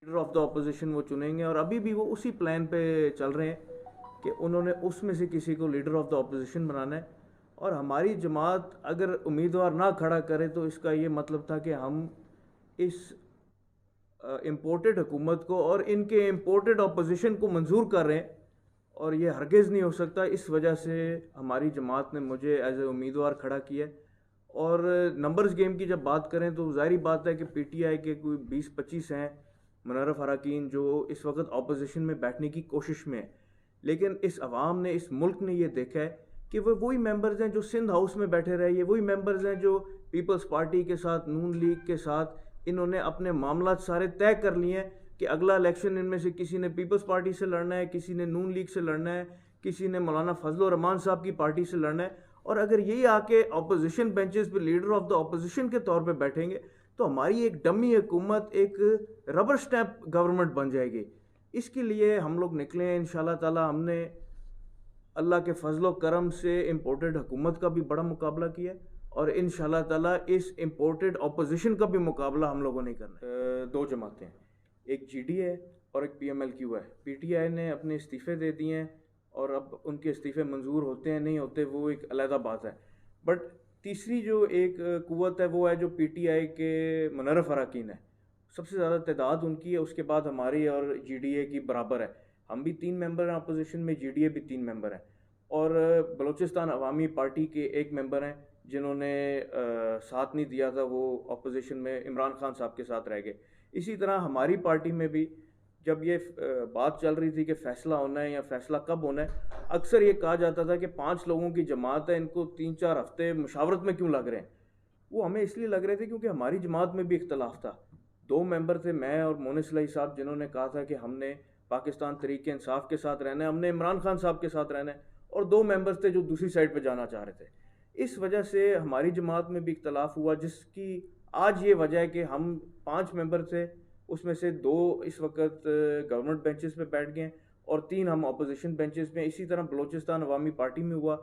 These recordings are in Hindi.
लीडर ऑफ द अपोजिशन वो चुनेंगे, और अभी भी वो उसी प्लान पे चल रहे हैं कि उन्होंने उसमें से किसी को लीडर ऑफ द अपोजिशन बनाना है। और हमारी जमात अगर उम्मीदवार ना खड़ा करे तो इसका ये मतलब था कि हम इस इम्पोर्टेड हुकूमत को और इनके इम्पोर्टेड अपोजिशन को मंजूर कर रहे हैं, और ये हरगिज़ नहीं हो सकता। इस वजह से हमारी जमात ने मुझे एज ए उम्मीदवार खड़ा किया। और नंबर्स गेम की जब बात करें तो ज़ाहिर बात है कि पीटीआई के कोई 20-25 हैं मुनर्रफ अरकान जो इस वक्त अपोजिशन में बैठने की कोशिश में है, लेकिन इस अवाम ने, इस मुल्क ने ये देखा है कि वो वही मेंबर्स हैं जो सिंध हाउस में बैठे रहे, ये वही मेंबर्स हैं जो पीपल्स पार्टी के साथ, नून लीग के साथ इन्होंने अपने मामला सारे तय कर लिए हैं कि अगला इलेक्शन इनमें से किसी ने पीपल्स पार्टी से लड़ना है, किसी ने नून लीग से लड़ना है, किसी ने मौलाना फजल रहमान साहब की पार्टी से लड़ना है। और अगर यही आके अपोजिशन बेंचेस पे लीडर ऑफ द अपोजिशन के तौर पे बैठेंगे तो हमारी एक डमी हुकूमत, एक रबर स्टैम्प गवर्नमेंट बन जाएगी। इसके लिए हम लोग निकले हैं इंशाल्लाह ताला। हमने अल्लाह के फजलो करम से इम्पोर्टेड हुकूमत का भी बड़ा मुकाबला किया, और इंशाल्लाह ताला इस इम्पोर्टेड अपोजिशन का भी मुकाबला हम लोगों ने करना है। दो जमातें हैं, एक जीडीए और एक पीएमएलक्यू है। पीटीआई ने अपने इस्तीफ़े दे दिए हैं, और अब उनके इस्तीफ़े मंजूर होते हैं नहीं होते वो एक अलहदा बात है। बट तीसरी जो एक कुव्वत है वो है जो पीटीआई के मुनर्रफ अरकान है। सबसे ज़्यादा तादाद उनकी है, उसके बाद हमारी और जीडीए की बराबर है। हम भी 3 मेंबर हैं अपोजिशन में, जीडीए भी 3 मेंबर हैं, और बलूचिस्तान अवामी पार्टी के एक मेंबर हैं जिन्होंने साथ नहीं दिया था, वो अपोजिशन में इमरान खान साहब के साथ रह गए। इसी तरह हमारी पार्टी में भी जब ये बात चल रही थी कि फ़ैसला होना है या फ़ैसला कब होना है, अक्सर ये कहा जाता था कि 5 लोगों की जमात है, इनको 3-4 हफ्ते मुशावरत में क्यों लग रहे हैं। वो हमें इसलिए लग रहे थे क्योंकि हमारी जमात में भी इख्तलाफ था। 2 मेंबर थे, मैं और मोनिस इलाही साहब, जिन्होंने कहा था कि हमने पाकिस्तान तहरीक इंसाफ के साथ रहना है, हमने इमरान खान साहब के साथ रहना है, और 2 मेंबर्स थे जो दूसरी साइड पे जाना चाह रहे थे। इस वजह से हमारी जमात में भी इख्तलाफ हुआ, जिसकी आज ये वजह है कि हम 5 मेंबर थे, उसमें से 2 इस वक्त गवर्नमेंट बेंचेस पे बैठ गए और 3 हम अपोजिशन बेंचेस पे। इसी तरह बलूचिस्तान अवामी पार्टी में हुआ,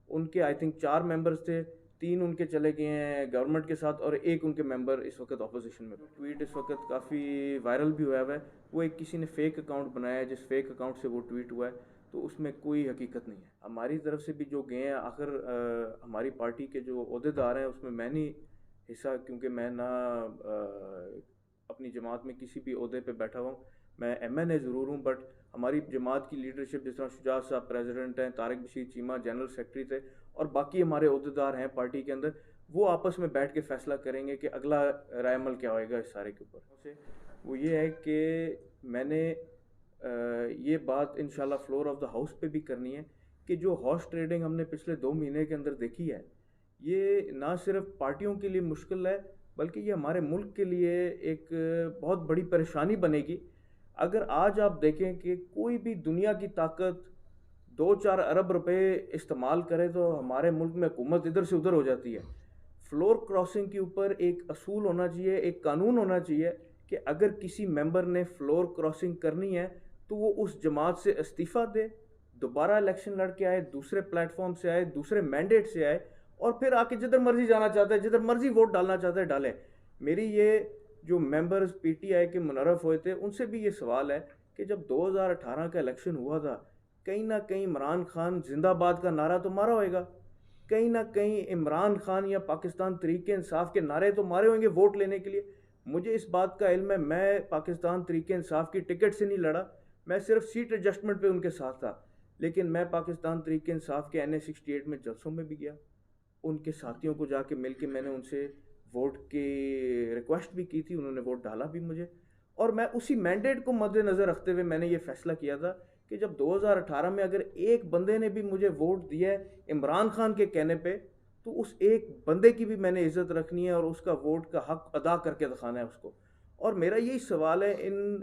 उनके आई थिंक 4 मेंबर्स थे, 3 उनके चले गए हैं गवर्नमेंट के साथ और 1 उनके मेंबर इस वक्त अपोजिशन में। ट्वीट इस वक्त काफ़ी वायरल भी हुआ है, वो एक किसी ने फेक अकाउंट बनाया है, जिस फेक अकाउंट से वो ट्वीट हुआ है, तो उसमें कोई हकीकत नहीं है। हमारी तरफ से भी जो गए हैं, आखिर हमारी पार्टी के जो ओहदेदार हैं उसमें मैं नहीं हिस्सा, क्योंकि मैं ना अपनी जमात में किसी भी ओहदे पे बैठा हुआ हूँ। मैं एमएनए ज़रूर हूँ, बट हमारी जमात की लीडरशिप, जिस तरह शुजात साहब प्रेसिडेंट हैं, तारिक बशीर चीमा जनरल सेक्रेटरी थे, और बाकी हमारे ओहदेदार हैं पार्टी के अंदर, वो आपस में बैठ के फैसला करेंगे कि अगला रायमल क्या होएगा इस सारे के ऊपर। वो ये है कि मैंने ये बात इंशाल्लाह फ्लोर ऑफ द हाउस पे भी करनी है कि जो हॉर्स ट्रेडिंग हमने पिछले 2 महीने के अंदर देखी है, ये ना सिर्फ पार्टियों के लिए मुश्किल है, बल्कि ये हमारे मुल्क के लिए एक बहुत बड़ी परेशानी बनेगी। अगर आज आप देखें कि कोई भी दुनिया की ताकत 2-4 अरब रुपए इस्तेमाल करे तो हमारे मुल्क में हुकूमत इधर से उधर हो जाती है। फ्लोर क्रॉसिंग के ऊपर एक असूल होना चाहिए, एक कानून होना चाहिए कि अगर किसी मेंबर ने फ्लोर क्रॉसिंग करनी है तो वो उस जमात से इस्तीफ़ा दे, दोबारा इलेक्शन लड़ के आए, दूसरे प्लेटफॉर्म से आए, दूसरे मैंडेट से आए, और फिर आके जिधर मर्जी जाना चाहता है, जिधर मर्जी वोट डालना चाहता है डाले। मेरी ये जो मेंबर्स पीटीआई के मुनर्रफ हुए थे उनसे भी ये सवाल है कि जब 2018 का इलेक्शन हुआ था, कहीं ना कहीं इमरान खान जिंदाबाद का नारा तो मारा होएगा, कहीं ना कहीं इमरान खान या पाकिस्तान तहरीक इंसाफ के नारे तो मारे होंगे वोट लेने के लिए। मुझे इस बात का इल्म है, मैं पाकिस्तान तहरीक इंसाफ की टिकट से नहीं लड़ा, मैं सिर्फ सीट एडजस्टमेंट पे उनके साथ था। लेकिन मैं पाकिस्तान तहरीक इंसाफ के NA-68 में जलसों में भी गया, उनके साथियों को जाके मिल के मैंने उनसे वोट की रिक्वेस्ट भी की थी, उन्होंने वोट डाला भी मुझे। और मैं उसी मैंडेट को मद्देनज़र रखते हुए मैंने ये फैसला किया था कि जब 2018 में अगर एक बंदे ने भी मुझे वोट दिया है इमरान खान के कहने पे, तो उस एक बंदे की भी मैंने इज़्ज़त रखनी है और उसका वोट का हक अदा करके दिखाना है उसको। और मेरा यही सवाल है इन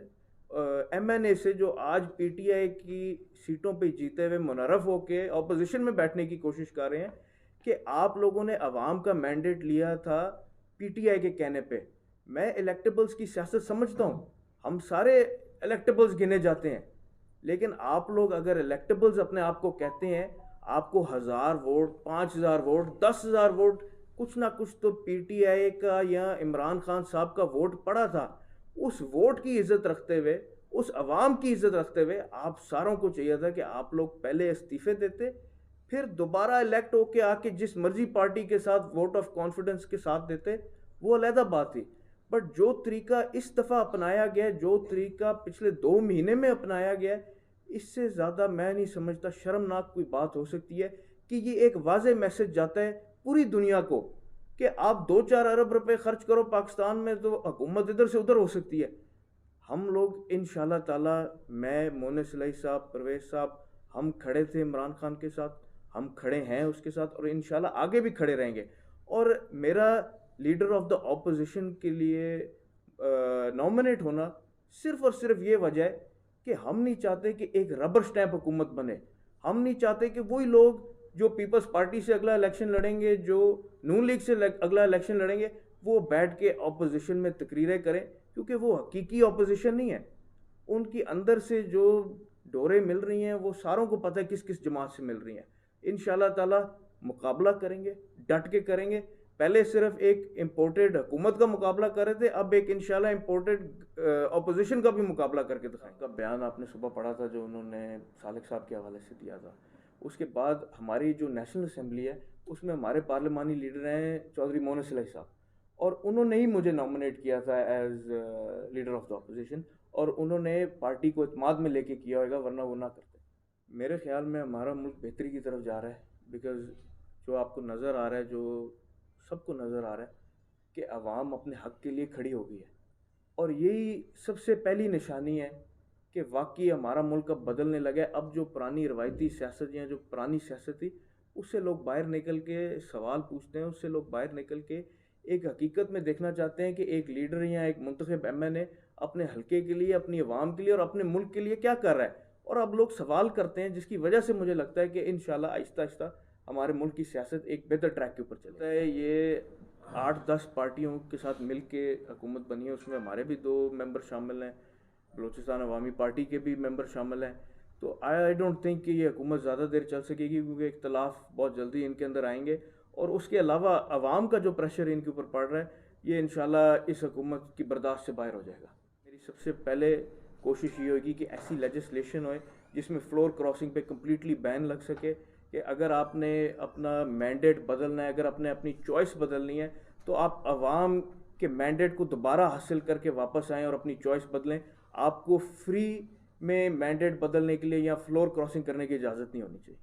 MNA से जो आज PTI की सीटों पे जीते हुए मुनर्रफ होके अपोजिशन में बैठने की कोशिश कर रहे हैं कि आप लोगों ने अवाम का मैंडेट लिया था PTI के कहने पे। मैं इलेक्टेबल्स की सियासत समझता हूँ, हम सारे इलेक्टेबल्स गिने जाते हैं, लेकिन आप लोग अगर इलेक्टेबल्स अपने आप को कहते हैं, आपको 1000 वोट, 5000 वोट, 10,000 वोट, कुछ ना कुछ तो PTI का या इमरान खान साहब का वोट पड़ा था। उस वोट की इज्जत रखते हुए, उस अवाम की इज्जत रखते हुए आप सारों को चाहिए था कि आप लोग पहले इस्तीफे देते, फिर दोबारा इलेक्ट होके आके जिस मर्जी पार्टी के साथ वोट ऑफ कॉन्फिडेंस के साथ देते, वो अलहदा बात थी। बट जो तरीका इस दफ़ा अपनाया गया, जो तरीका पिछले 2 महीने में अपनाया गया, इससे ज़्यादा मैं नहीं समझता शर्मनाक कोई बात हो सकती है कि ये एक वाज़ेह मैसेज जाता है पूरी दुनिया को कि आप 2-4 अरब रुपए खर्च करो पाकिस्तान में तो हुकूमत इधर से उधर हो सकती है। हम लोग इंशाल्लाह ताला, मैं, मोनिस इलाही साहब, परवेज साहब, हम खड़े थे इमरान खान के साथ, हम खड़े हैं उसके साथ और इंशाल्लाह आगे भी खड़े रहेंगे। और मेरा लीडर ऑफ द ऑपोजिशन के लिए नॉमिनेट होना सिर्फ और सिर्फ ये वजह है कि हम नहीं चाहते कि एक रबर स्टैम्प हुकूमत बने। हम नहीं चाहते कि वही लोग जो पीपल्स पार्टी से अगला इलेक्शन लड़ेंगे, जो नून लीग से अगला इलेक्शन लड़ेंगे, वो बैठ के ऑपोजिशन में तकरीरें करें, क्योंकि वो हकीकी ऑपोजिशन नहीं है। उनकी अंदर से जो डोरे मिल रही हैं वो सारों को पता है किस किस जमात से मिल रही हैं। इंशाल्लाह ताला मुकाबला करेंगे, डट के करेंगे। पहले सिर्फ एक इम्पोर्टेड हुकूमत का मुकाबला कर रहे थे, अब एक इंशाल्लाह इम्पोर्टेड ऑपोजिशन का भी मुकाबला करके दिखाएं। का बयान आपने सुबह पढ़ा था जो उन्होंने सालिक साहब के हवाले से दिया था। उसके बाद हमारी जो नेशनल असम्बली है उसमें हमारे पार्लिमानी लीडर हैं चौधरी मोनिस इलाही साहब, और उन्होंने ही मुझे नॉमिनेट किया था as leader of the opposition, और उन्होंने पार्टी को इत्माद में लेके किया होगा, वरना वो ना करते। मेरे ख्याल में हमारा मुल्क बेहतरी की तरफ जा रहा है, बिकॉज़ जो आपको नज़र आ रहा है, जो सबको नज़र आ रहा है कि अवाम अपने हक़ के लिए खड़ी हो गई है, और यही सबसे पहली निशानी है कि वाकई हमारा मुल्क अब बदलने लगा है। अब जो पुरानी रवायती सियासत या जो पुरानी सियासत थी उससे लोग बाहर निकल के सवाल पूछते हैं, उससे लोग बाहर निकल के एक हकीकत में देखना चाहते हैं कि एक लीडर या एक मुंतखब MNA अपने हल्के के लिए, अपनी आवाम के लिए और अपने मुल्क के लिए क्या कर रहा है। और अब लोग सवाल करते हैं, जिसकी वजह से मुझे लगता है कि इंशाल्लाह आहिस्ता आहिस्ता हमारे मुल्क की सियासत एक बेहतर ट्रैक के ऊपर चलता है। ये 8-10 पार्टियों के साथ मिल के हुकूमत बनी है, उसमें हमारे भी 2 मेंबर शामिल हैं, बलूचिस्तान अवामी पार्टी के भी मेंबर शामिल हैं। तो आई डोंट थिंक कि ये हुकूमत ज़्यादा देर चल सकेगी, क्योंकि इख्तलाफ बहुत जल्दी इनके अंदर आएंगे, और उसके अलावा अवाम का जो प्रेशर इनके ऊपर पड़ रहा है ये इंशाल्लाह इस हुकूमत की बर्दाश्त से बाहर हो जाएगा। मेरी सबसे पहले कोशिश ये होगी कि ऐसी लेजिस्लेशन होए जिसमें फ्लोर क्रॉसिंग पे कम्प्लीटली बैन लग सके, कि अगर आपने अपना मैंडेट बदलना है, अगर आपने अपनी चॉइस बदलनी है, तो आप अवाम के मैंडेट को दोबारा हासिल करके वापस आएँ और अपनी चॉइस बदलें। आपको फ्री में मैंडेट बदलने के लिए या फ्लोर क्रॉसिंग करने की इजाज़त नहीं होनी चाहिए।